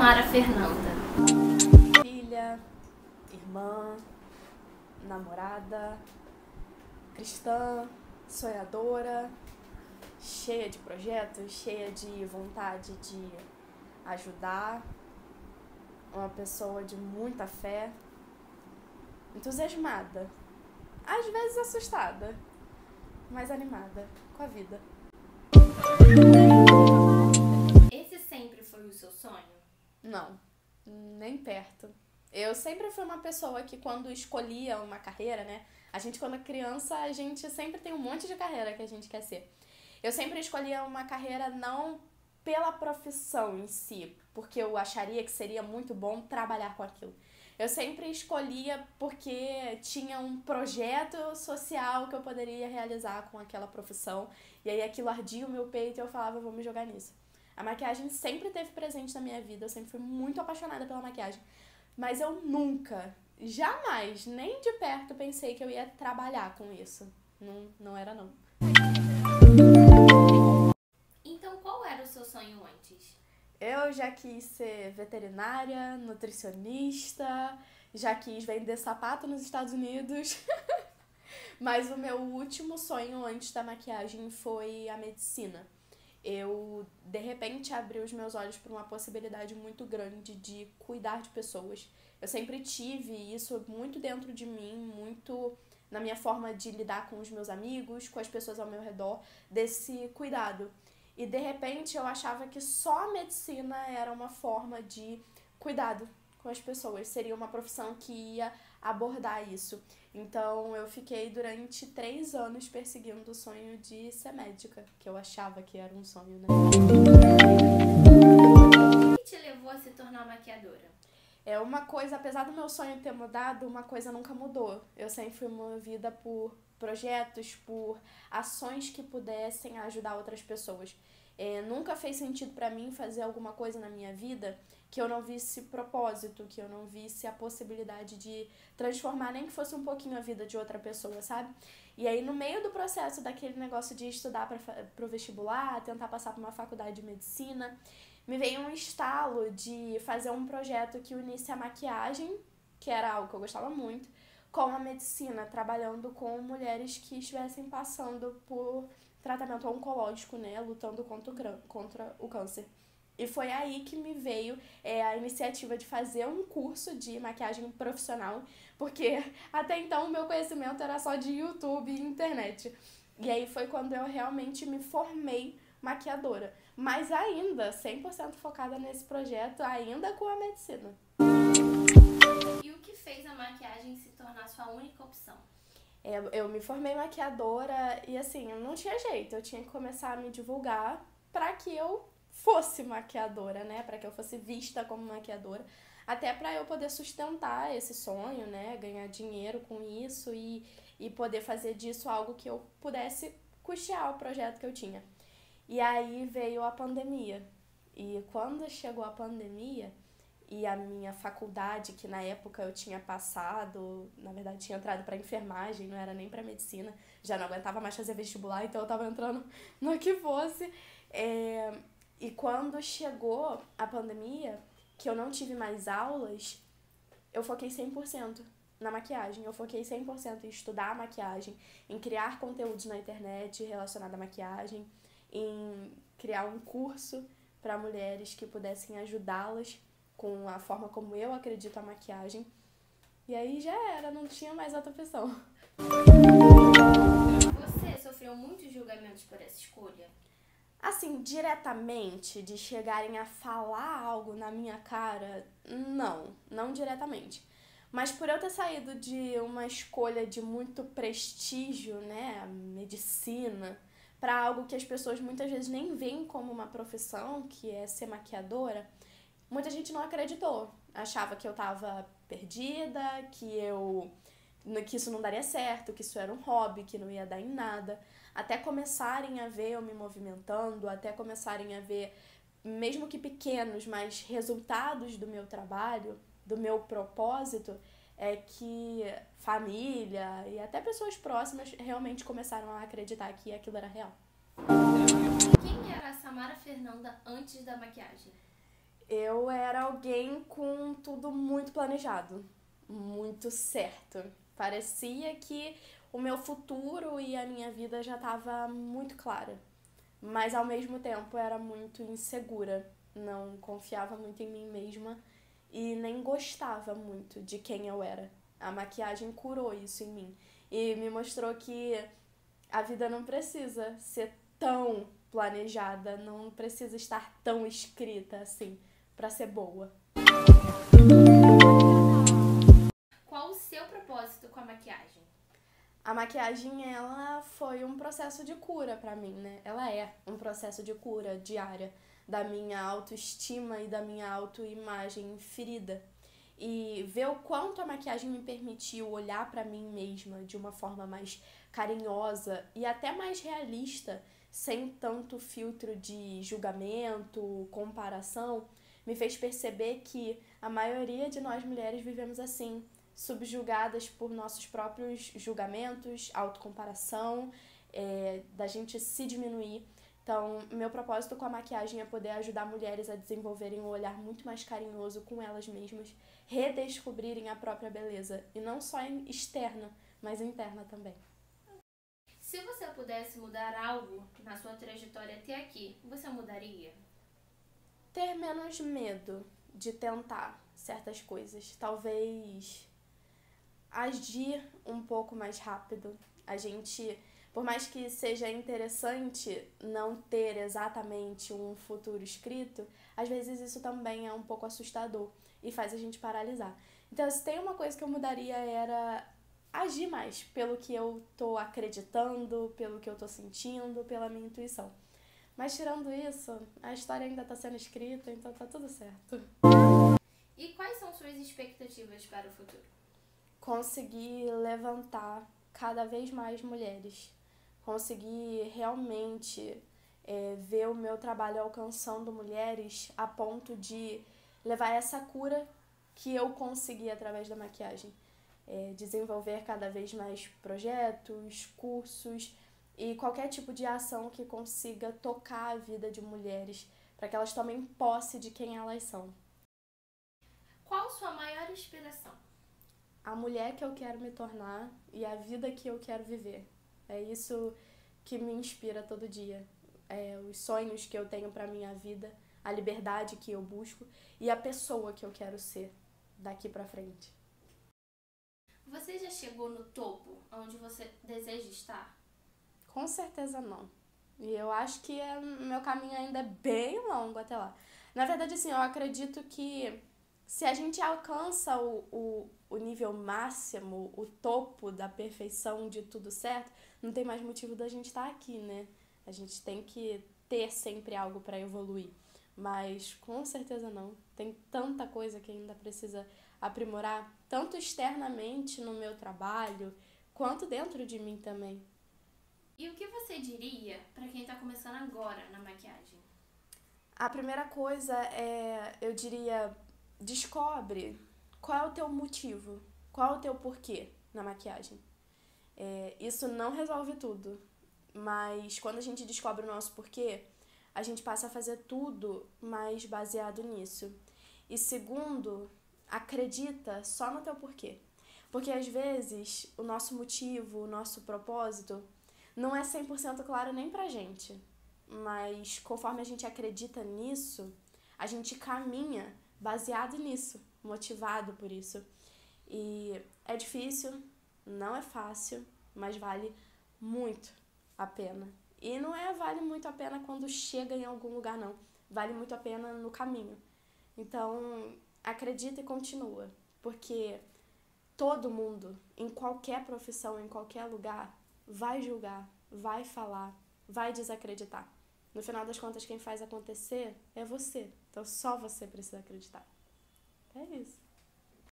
Samara Fernanda? Filha, irmã, namorada, cristã, sonhadora, cheia de projetos, cheia de vontade de ajudar, uma pessoa de muita fé, entusiasmada, às vezes assustada, mas animada com a vida. Esse sempre foi o seu sonho? Não, nem perto. Eu sempre fui uma pessoa que quando escolhia uma carreira, né? A gente quando é criança, a gente sempre tem um monte de carreira que a gente quer ser. Eu sempre escolhia uma carreira não pela profissão em si, porque eu acharia que seria muito bom trabalhar com aquilo. Eu sempre escolhia porque tinha um projeto social que eu poderia realizar com aquela profissão. E aí aquilo ardia o meu peito e eu falava, eu vou me jogar nisso. A maquiagem sempre esteve presente na minha vida, eu sempre fui muito apaixonada pela maquiagem. Mas eu nunca, jamais, nem de perto pensei que eu ia trabalhar com isso. Não era não. Então qual era o seu sonho antes? Eu já quis ser veterinária, nutricionista, já quis vender sapato nos Estados Unidos. Mas o meu último sonho antes da maquiagem foi a medicina. Eu, de repente, abri os meus olhos para uma possibilidade muito grande de cuidar de pessoas. Eu sempre tive isso muito dentro de mim, muito na minha forma de lidar com os meus amigos, com as pessoas ao meu redor, desse cuidado. E, de repente, eu achava que só a medicina era uma forma de cuidado com as pessoas, seria uma profissão que ia abordar isso. Então, eu fiquei durante 3 anos perseguindo o sonho de ser médica, que eu achava que era um sonho, né? O que te levou a se tornar maquiadora? É uma coisa, apesar do meu sonho ter mudado, uma coisa nunca mudou. Eu sempre fui movida por projetos, por ações que pudessem ajudar outras pessoas. Nunca fez sentido pra mim fazer alguma coisa na minha vida que eu não visse propósito, que eu não visse a possibilidade de transformar nem que fosse um pouquinho a vida de outra pessoa, sabe? E aí, no meio do processo daquele negócio de estudar pro vestibular, tentar passar por uma faculdade de medicina, me veio um estalo de fazer um projeto que unisse a maquiagem, que era algo que eu gostava muito, com a medicina, trabalhando com mulheres que estivessem passando por tratamento oncológico, né, lutando contra o câncer. E foi aí que me veio a iniciativa de fazer um curso de maquiagem profissional, porque até então o meu conhecimento era só de YouTube e internet. E aí foi quando eu realmente me formei maquiadora, mas ainda 100% focada nesse projeto, ainda com a medicina. E o que fez a maquiagem se tornar sua única opção? Eu me formei maquiadora e assim, não tinha jeito, eu tinha que começar a me divulgar para que eu fosse maquiadora, né? Para que eu fosse vista como maquiadora, até para eu poder sustentar esse sonho, né? Ganhar dinheiro com isso e poder fazer disso algo que eu pudesse custear o projeto que eu tinha. E aí veio a pandemia. E quando chegou a pandemia e a minha faculdade, que na época eu tinha passado, na verdade tinha entrado para enfermagem, não era nem para medicina, já não aguentava mais fazer vestibular, então eu tava entrando no que fosse. E quando chegou a pandemia, que eu não tive mais aulas, eu foquei 100% na maquiagem. Eu foquei 100% em estudar a maquiagem, em criar conteúdos na internet relacionados à maquiagem, em criar um curso para mulheres que pudessem ajudá-las com a forma como eu acredito a maquiagem. E aí já era, não tinha mais outra opção. Você sofreu muitos julgamentos por essa escolha? Assim, diretamente, de chegarem a falar algo na minha cara, não diretamente. Mas por eu ter saído de uma escolha de muito prestígio, né, a medicina, para algo que as pessoas muitas vezes nem veem como uma profissão, que é ser maquiadora, muita gente não acreditou. Achava que eu tava perdida, que isso não daria certo, que isso era um hobby, que não ia dar em nada. Até começarem a ver eu me movimentando, até começarem a ver, mesmo que pequenos, mas resultados do meu trabalho, do meu propósito, é que família e até pessoas próximas realmente começaram a acreditar que aquilo era real. Quem era a Samara Fernanda antes da maquiagem? Eu era alguém com tudo muito planejado, muito certo. Parecia que o meu futuro e a minha vida já estava muito clara, mas ao mesmo tempo era muito insegura. Não confiava muito em mim mesma e nem gostava muito de quem eu era. A maquiagem curou isso em mim e me mostrou que a vida não precisa ser tão planejada, não precisa estar tão escrita assim pra ser boa. Qual o seu propósito com a maquiagem? A maquiagem, ela foi um processo de cura pra mim, né? Ela é um processo de cura diária da minha autoestima e da minha autoimagem ferida. E ver o quanto a maquiagem me permitiu olhar pra mim mesma de uma forma mais carinhosa e até mais realista, sem tanto filtro de julgamento, comparação, me fez perceber que a maioria de nós mulheres vivemos assim, subjugadas por nossos próprios julgamentos, autocomparação, da gente se diminuir. Então, meu propósito com a maquiagem é poder ajudar mulheres a desenvolverem um olhar muito mais carinhoso com elas mesmas, redescobrirem a própria beleza, e não só externa, mas interna também. Se você pudesse mudar algo na sua trajetória até aqui, você mudaria? Ter menos medo de tentar certas coisas, talvez agir um pouco mais rápido. A gente, por mais que seja interessante não ter exatamente um futuro escrito, às vezes isso também é um pouco assustador e faz a gente paralisar. Então, se tem uma coisa que eu mudaria era agir mais pelo que eu tô acreditando, pelo que eu tô sentindo, pela minha intuição. Mas tirando isso, a história ainda tá sendo escrita, então tá tudo certo. E quais são suas expectativas para o futuro? Conseguir levantar cada vez mais mulheres, conseguir realmente ver o meu trabalho alcançando mulheres a ponto de levar essa cura que eu consegui através da maquiagem. Desenvolver cada vez mais projetos, cursos e qualquer tipo de ação que consiga tocar a vida de mulheres para que elas tomem posse de quem elas são. Qual sua maior inspiração? A mulher que eu quero me tornar e a vida que eu quero viver. É isso que me inspira todo dia. Os sonhos que eu tenho para minha vida, a liberdade que eu busco e a pessoa que eu quero ser daqui para frente. Você já chegou no topo onde você deseja estar? Com certeza não. E eu acho que meu caminho ainda é bem longo até lá. Na verdade, assim, eu acredito que se a gente alcança o nível máximo, o topo da perfeição de tudo certo, não tem mais motivo da gente estar aqui, né? A gente tem que ter sempre algo para evoluir. Mas com certeza não. Tem tanta coisa que ainda precisa aprimorar, tanto externamente no meu trabalho, quanto dentro de mim também. E o que você diria para quem está começando agora na maquiagem? A primeira coisa eu diria, descobre qual é o teu motivo, qual é o teu porquê na maquiagem. Isso não resolve tudo, mas quando a gente descobre o nosso porquê, a gente passa a fazer tudo mais baseado nisso. E segundo, acredita só no teu porquê. Porque às vezes o nosso motivo, o nosso propósito não é 100% claro nem pra gente. Mas conforme a gente acredita nisso, a gente caminha baseado nisso, motivado por isso. E é difícil, não é fácil, mas vale muito a pena. E não vale muito a pena quando chega em algum lugar, não. Vale muito a pena no caminho. Então, acredita e continua. Porque todo mundo, em qualquer profissão, em qualquer lugar, vai julgar, vai falar, vai desacreditar. No final das contas, quem faz acontecer é você. Então, só você precisa acreditar. É isso.